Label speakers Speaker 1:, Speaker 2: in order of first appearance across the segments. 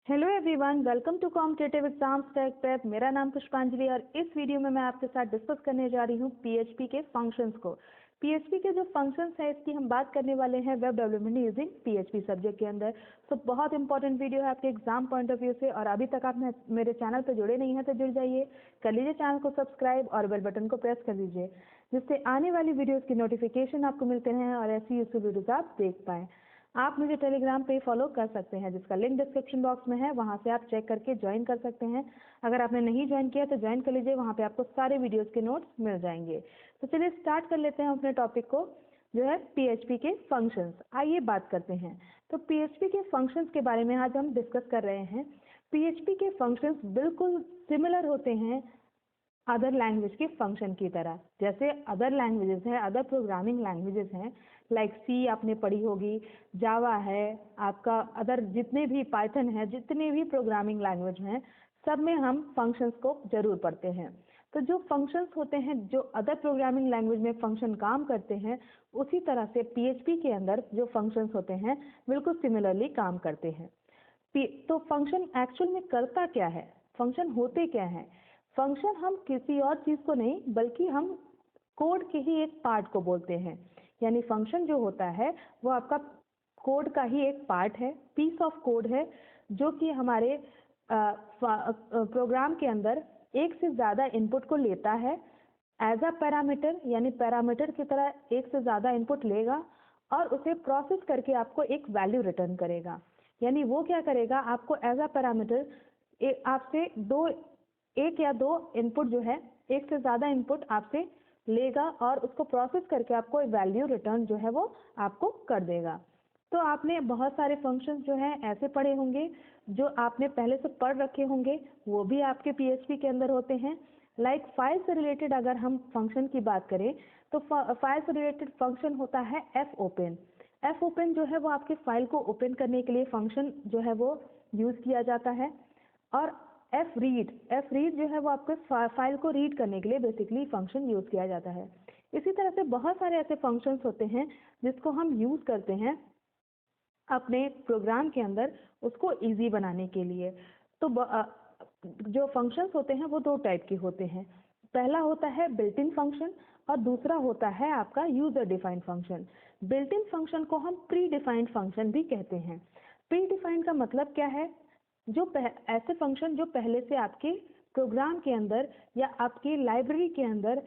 Speaker 1: Hello everyone, welcome to competitive exams tech prep. मेरा नाम पुष्पांजलि और इस वीडियो में मैं आपके साथ डिस्कस करने जा रही हूँ पीएचपी के फंक्शंस को। पीएचपी के जो फंक्शंस है इसकी हम बात करने वाले हैं web development using PHP subject के अंदर। तो बहुत इंपॉर्टेंट वीडियो है आपके एग्जाम पॉइंट ऑफ व्यू से, और अभी तक आप मेरे चैनल पर जुड़े नहीं हैं तो जुड़ जाइए, कर लीजिए चैनल को सब्सक्राइब और बेल बटन को प्रेस कर लीजिए, जिससे आने वाली वीडियोज़ की नोटिफिकेशन आपको मिलते रहें और ऐसी यूजफुल वीडियोज़ आप देख पाएँ। आप मुझे टेलीग्राम पे फॉलो कर सकते हैं, जिसका लिंक डिस्क्रिप्शन बॉक्स में है, वहाँ से आप चेक करके ज्वाइन कर सकते हैं। अगर आपने नहीं ज्वाइन किया तो ज्वाइन कर लीजिए, वहाँ पे आपको सारे वीडियोस के नोट्स मिल जाएंगे। तो चलिए स्टार्ट कर लेते हैं अपने टॉपिक को, जो है पीएचपी के फंक्शंस। आइए बात करते हैं। तो पीएचपी के फंक्शंस के बारे में आज हम डिस्कस कर रहे हैं। पीएचपी के फंक्शंस बिल्कुल सिमिलर होते हैं अदर लैंग्वेज के फंक्शन की तरह। जैसे अदर लैंग्वेजेस हैं, अदर प्रोग्रामिंग लैंग्वेजेस हैं, लाइक सी आपने पढ़ी होगी, जावा है, आपका अदर जितने भी पाइथन है, जितने भी प्रोग्रामिंग लैंग्वेज हैं, सब में हम फंक्शंस को जरूर पढ़ते हैं। तो जो फंक्शंस होते हैं, जो अदर प्रोग्रामिंग लैंग्वेज में फंक्शन काम करते हैं, उसी तरह से पीएचपी के अंदर जो फंक्शंस होते हैं बिल्कुल सिमिलरली काम करते हैं। तो फंक्शन एक्चुअल में करता क्या है, फंक्शन होते क्या है? फंक्शन हम किसी और चीज को नहीं बल्कि हम कोड के ही एक पार्ट को बोलते हैं। यानी फंक्शन जो होता है वो आपका कोड का ही एक पार्ट है, पीस ऑफ कोड है, जो कि हमारे प्रोग्राम के अंदर एक से ज़्यादा इनपुट को लेता है एज अ पैरामीटर, यानी पैरामीटर की तरह एक से ज़्यादा इनपुट लेगा और उसे प्रोसेस करके आपको एक वैल्यू रिटर्न करेगा। यानी वो क्या करेगा, आपको एज अ पैरामीटर आपसे एक या दो इनपुट जो है, एक से ज़्यादा इनपुट आपसे लेगा और उसको प्रोसेस करके आपको वैल्यू रिटर्न जो है वो आपको कर देगा। तो आपने बहुत सारे फंक्शंस जो हैं ऐसे पढ़े होंगे, जो आपने पहले से पढ़ रखे होंगे, वो भी आपके पीएचपी के अंदर होते हैं। लाइक फाइल से रिलेटेड अगर हम फंक्शन की बात करें तो फाइल से रिलेटेड फंक्शन होता है एफ ओपन। एफ ओपन जो है वो आपके फाइल को ओपन करने के लिए फंक्शन जो है वो यूज किया जाता है। और एफ रीड जो है वो आपके फाइल को रीड करने के लिए बेसिकली फंक्शन यूज किया जाता है। इसी तरह से बहुत सारे ऐसे फंक्शंस होते हैं जिसको हम यूज करते हैं अपने प्रोग्राम के अंदर उसको इजी बनाने के लिए। तो जो फंक्शंस होते हैं वो दो टाइप के होते हैं। पहला होता है बिल्ट इन फंक्शन और दूसरा होता है आपका user defined function. Built in function को हम प्री डिफाइंड फंक्शन भी कहते हैं। प्री डिफाइंड का मतलब क्या है? जो ऐसे फंक्शन जो पहले से आपके प्रोग्राम के अंदर या आपकी लाइब्रेरी के अंदर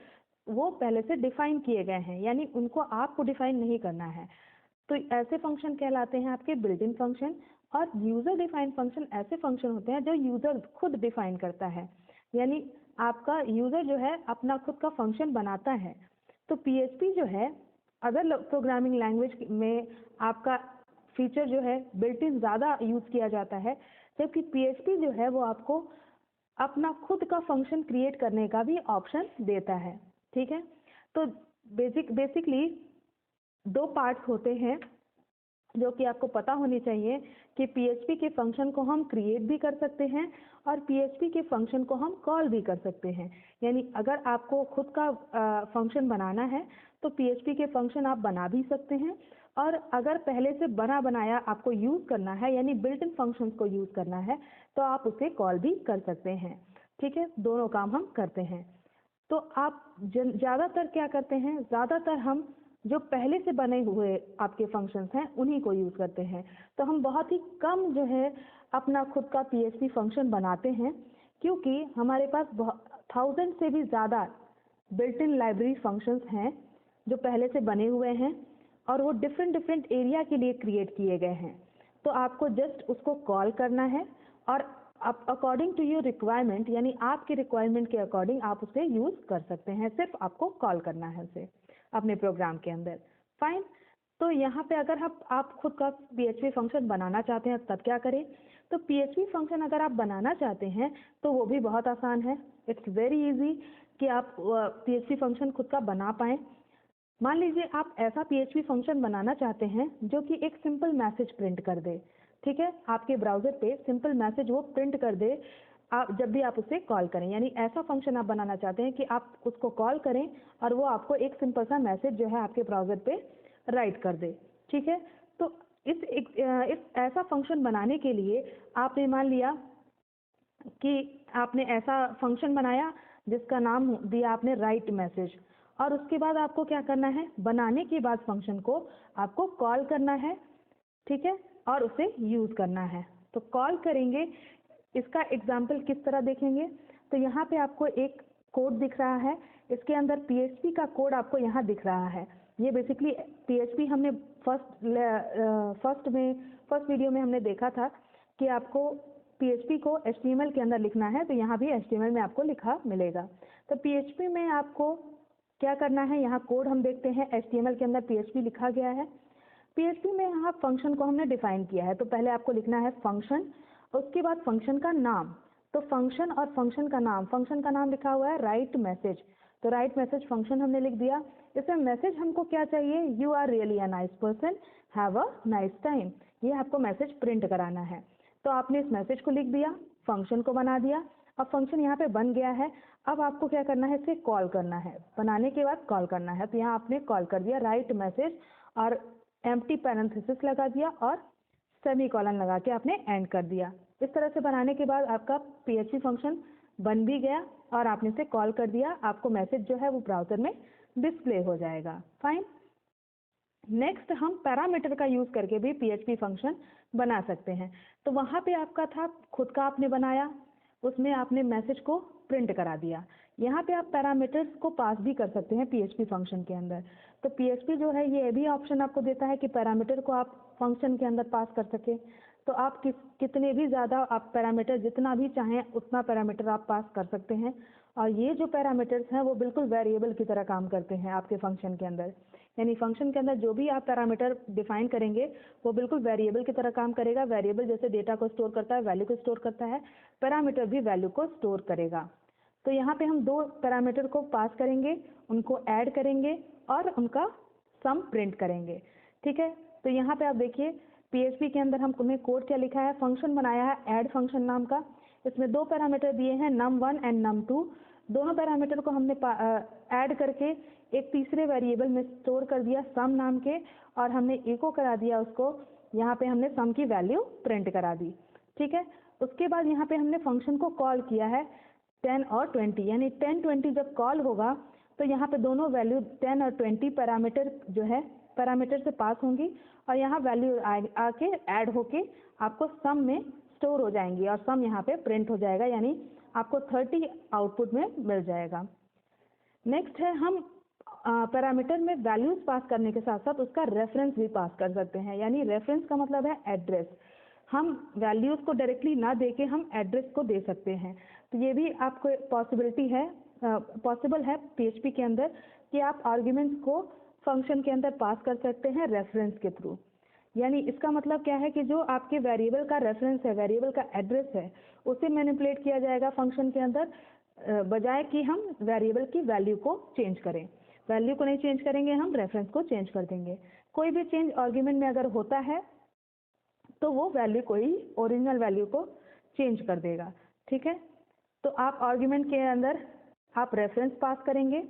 Speaker 1: वो पहले से डिफाइन किए गए हैं, यानी उनको आपको डिफाइन नहीं करना है, तो ऐसे फंक्शन कहलाते हैं आपके बिल्ट इन फंक्शन। और यूजर डिफाइंड फंक्शन ऐसे फंक्शन होते हैं जो यूजर खुद डिफाइन करता है, यानी आपका यूजर जो है अपना खुद का फंक्शन बनाता है। तो पीएचपी जो है अदर प्रोग्रामिंग लैंग्वेज में आपका फीचर जो है बिल्ट इन ज़्यादा यूज किया जाता है, जबकि पीएचपी जो है वो आपको अपना खुद का फंक्शन क्रिएट करने का भी ऑप्शन देता है। ठीक है, तो बेसिकली दो पार्ट्स होते हैं जो कि आपको पता होनी चाहिए कि पीएचपी के फंक्शन को हम क्रिएट भी कर सकते हैं और पीएचपी के फंक्शन को हम कॉल भी कर सकते हैं। यानी अगर आपको खुद का फंक्शन बनाना है तो पीएचपी के फंक्शन आप बना भी सकते हैं, और अगर पहले से बना बनाया आपको यूज करना है, यानी बिल्ट इन फंक्शंस को यूज करना है, तो आप उसे कॉल भी कर सकते हैं। ठीक है, दोनों काम हम करते हैं। तो आप ज़्यादातर क्या करते हैं, ज़्यादातर हम जो पहले से बने हुए आपके फंक्शंस हैं उन्हीं को यूज़ करते हैं। तो हम बहुत ही कम जो है अपना खुद का पीएचपी फंक्शन बनाते हैं, क्योंकि हमारे पास 1000 से भी ज़्यादा बिल्ट इन लाइब्रेरी फंक्शंस हैं जो पहले से बने हुए हैं, और वो डिफरेंट एरिया के लिए क्रिएट किए गए हैं। तो आपको जस्ट उसको कॉल करना है और आप अकॉर्डिंग टू योर रिक्वायरमेंट, यानी आपके रिक्वायरमेंट के अकॉर्डिंग आप उसे यूज कर सकते हैं। सिर्फ आपको कॉल करना है उसे अपने प्रोग्राम के अंदर। फाइन। तो यहाँ पे अगर आप खुद का पीएचपी फंक्शन बनाना चाहते हैं तब क्या करें? तो पीएचपी फंक्शन अगर आप बनाना चाहते हैं तो वो भी बहुत आसान है। इट्स वेरी इजी कि आप पीएचपी फंक्शन खुद का बना पाएँ। मान लीजिए आप ऐसा पीएचपी फंक्शन बनाना चाहते हैं जो कि एक सिंपल मैसेज प्रिंट कर दे। ठीक है, आपके ब्राउजर पे सिंपल मैसेज वो प्रिंट कर दे आप जब भी आप उसे कॉल करें। यानी ऐसा फंक्शन आप बनाना चाहते हैं कि आप उसको कॉल करें और वो आपको एक सिंपल सा मैसेज जो है आपके ब्राउजर पे राइट कर दे। ठीक है, तो इस ऐसा फंक्शन बनाने के लिए आपने मान लिया कि आपने ऐसा फंक्शन बनाया जिसका नाम दिया आपने राइट मैसेज, और उसके बाद आपको क्या करना है, बनाने के बाद फंक्शन को आपको कॉल करना है, ठीक है, और उसे यूज करना है। तो कॉल करेंगे, इसका एग्जाम्पल किस तरह देखेंगे, तो यहाँ पे आपको एक कोड दिख रहा है, इसके अंदर PHP का कोड आपको यहाँ दिख रहा है। ये बेसिकली PHP हमने फर्स्ट वीडियो में हमने देखा था कि आपको PHP को HTML के अंदर लिखना है, तो यहाँ भी HTML में आपको लिखा मिलेगा। तो PHP में आपको क्या करना है, यहाँ कोड हम देखते हैं, HTML के अंदर PHP लिखा गया है। PHP में यहाँ फंक्शन को हमने डिफाइन किया है, तो पहले आपको लिखना है फंक्शन, उसके बाद फंक्शन का नाम। तो फंक्शन और फंक्शन का नाम लिखा हुआ है राइट मैसेज, तो राइट मैसेज फंक्शन हमने लिख दिया। इसमें मैसेज हमको क्या चाहिए, you are really a nice person, have a nice time, ये आपको मैसेज प्रिंट कराना है। तो आपने इस मैसेज को लिख दिया, फंक्शन को बना दिया, अब फंक्शन यहाँ पे बन गया है। अब आपको क्या करना है, इसे कॉल करना है, बनाने के बाद कॉल करना है। तो यहाँ आपने कॉल कर दिया राइट मैसेज और एम्प्टी पैरेंथेसिस लगा दिया और सेमीकोलन लगा के आपने एंड कर दिया। इस तरह से बनाने के बाद आपका PHP फंक्शन बन भी गया और आपने इसे कॉल कर दिया, आपको मैसेज जो है वो ब्राउजर में डिस्प्ले हो जाएगा। फाइन। नेक्स्ट हम पैरामीटर का यूज करके भी PHP फंक्शन बना सकते हैं। तो वहाँ पे आपका था खुद का आपने बनाया, उसमें आपने मैसेज को प्रिंट करा दिया। यहाँ पे आप पैरामीटर्स को पास भी कर सकते हैं PHP फंक्शन के अंदर। तो PHP जो है ये भी ऑप्शन आपको देता है कि पैरामीटर को आप फंक्शन के अंदर पास कर सके। तो आप कितने भी ज़्यादा आप पैरामीटर जितना भी चाहें उतना पैरामीटर आप पास कर सकते हैं, और ये जो पैरामीटर्स हैं वो बिल्कुल वेरिएबल की तरह काम करते हैं आपके फंक्शन के अंदर। यानी फंक्शन के अंदर जो भी आप पैरामीटर डिफाइन करेंगे वो बिल्कुल वेरिएबल की तरह काम करेगा। वेरिएबल जैसे डेटा को स्टोर करता है, वैल्यू को स्टोर करता है, पैरामीटर भी वैल्यू को स्टोर करेगा। तो यहाँ पे हम दो पैरामीटर को पास करेंगे, उनको ऐड करेंगे और उनका सम प्रिंट करेंगे, ठीक है। तो यहाँ पे आप देखिए PHP के अंदर हमने कोड क्या लिखा है, फंक्शन बनाया है ऐड फंक्शन नाम का। इसमें दो पैरामीटर दिए हैं num1 एंड num2। दोनों पैरामीटर को हमने ऐड करके एक तीसरे वेरिएबल में स्टोर कर दिया सम नाम के, और हमने इको करा दिया उसको, यहाँ पे हमने सम की वैल्यू प्रिंट करा दी, ठीक है। उसके बाद यहाँ पे हमने फंक्शन को कॉल किया है 10 और 20, यानी 10 20 जब कॉल होगा तो यहाँ पे दोनों वैल्यू 10 और 20 पैरामीटर जो है पैरामीटर से पास होंगी, और यहाँ वैल्यू आके ऐड होके आपको सम में स्टोर हो जाएंगी और सम यहाँ पे प्रिंट हो जाएगा, यानी आपको 30 आउटपुट में मिल जाएगा। नेक्स्ट है हम पैरामीटर में वैल्यूज पास करने के साथ साथ उसका रेफरेंस भी पास कर सकते हैं। यानी रेफरेंस का मतलब है एड्रेस। हम वैल्यूज को डायरेक्टली ना देके हम एड्रेस को दे सकते हैं। तो ये भी आपको पॉसिबल है PHP के अंदर कि आप आर्ग्यूमेंट्स को फंक्शन के अंदर पास कर सकते हैं रेफरेंस के थ्रू। यानी इसका मतलब क्या है कि जो आपके वेरिएबल का रेफरेंस है, वेरिएबल का एड्रेस है, उसे मैनिपुलेट किया जाएगा फंक्शन के अंदर, बजाय कि हम वेरिएबल की वैल्यू को चेंज करें। वैल्यू को नहीं चेंज करेंगे, हम रेफरेंस को चेंज कर देंगे। कोई भी चेंज आर्ग्यूमेंट में अगर होता है तो वो वैल्यू को ही, ओरिजिनल वैल्यू को चेंज कर देगा, ठीक है। तो आप आर्ग्यूमेंट के अंदर आप रेफरेंस पास करेंगे,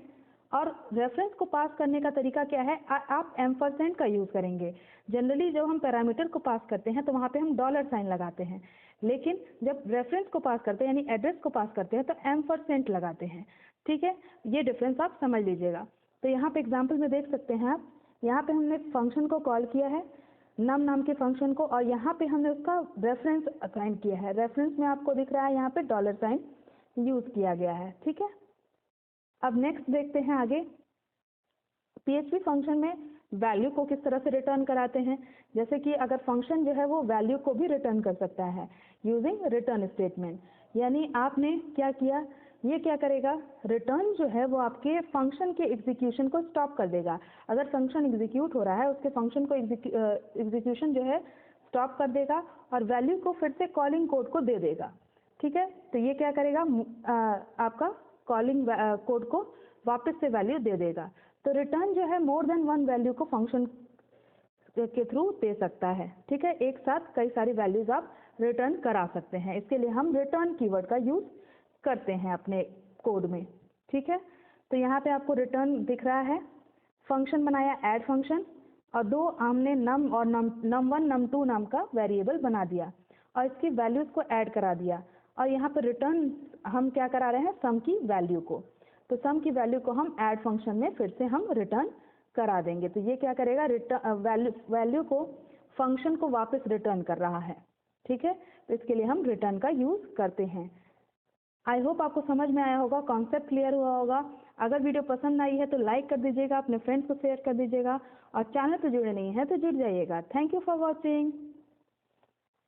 Speaker 1: और रेफरेंस को पास करने का तरीका क्या है, आप एम्परसेंड का यूज करेंगे। जनरली जब हम पैरामीटर को पास करते हैं तो वहाँ पे हम डॉलर साइन लगाते हैं, लेकिन जब रेफरेंस को पास करते हैं यानी एड्रेस को पास करते हैं तो एम्परसेंड लगाते हैं, ठीक है। ये डिफरेंस आप समझ लीजिएगा। तो यहाँ पे एग्जाम्पल में देख सकते हैं आप, यहाँ पे हमने फंक्शन को कॉल किया है नम नाम के फंक्शन को, और यहाँ पे हमने उसका रेफरेंस असाइन किया है। रेफरेंस में आपको दिख रहा है यहाँ पे डॉलर साइन यूज किया गया है, ठीक है। अब नेक्स्ट देखते हैं आगे, PHP फंक्शन में वैल्यू को किस तरह से रिटर्न कराते हैं। जैसे कि अगर फंक्शन जो है वो वैल्यू को भी रिटर्न कर सकता है यूजिंग रिटर्न स्टेटमेंट। यानी आपने क्या किया, ये क्या करेगा, रिटर्न जो है वो आपके फंक्शन के एग्जीक्यूशन को स्टॉप कर देगा। अगर फंक्शन एग्जीक्यूट हो रहा है उसके फंक्शन को एग्जीक्यूशन जो है स्टॉप कर देगा और वैल्यू को फिर से कॉलिंग कोड को दे देगा, ठीक है। तो ये क्या करेगा, आपका कॉलिंग कोड को वापस से वैल्यू दे देगा। तो रिटर्न जो है मोर देन वन वैल्यू को फंक्शन के थ्रू दे सकता है, ठीक है। एक साथ कई सारी वैल्यूज आप रिटर्न करा सकते हैं, इसके लिए हम रिटर्न कीवर्ड का यूज करते हैं अपने कोड में, ठीक है। तो यहाँ पे आपको रिटर्न दिख रहा है, फंक्शन बनाया ऐड फंक्शन, और दो हमने नम और num1 num2 नाम का वेरिएबल बना दिया और इसकी वैल्यूज को ऐड करा दिया और यहाँ पर रिटर्न हम क्या करा रहे हैं, सम की वैल्यू को। तो सम की वैल्यू को हम ऐड फंक्शन में फिर से हम रिटर्न करा देंगे। तो ये क्या करेगा, रिटर्न वैल्यू को फंक्शन को वापस रिटर्न कर रहा है। ठीक है, तो इसके लिए हम रिटर्न का यूज करते हैं। आई होप आपको समझ में आया होगा, कॉन्सेप्ट क्लियर हुआ होगा। अगर वीडियो पसंद आई है तो लाइक कर दीजिएगा, अपने फ्रेंड्स को शेयर कर दीजिएगा और चैनल पर जुड़े नहीं हैं तो जुड़ जाइएगा। Thank you for watching.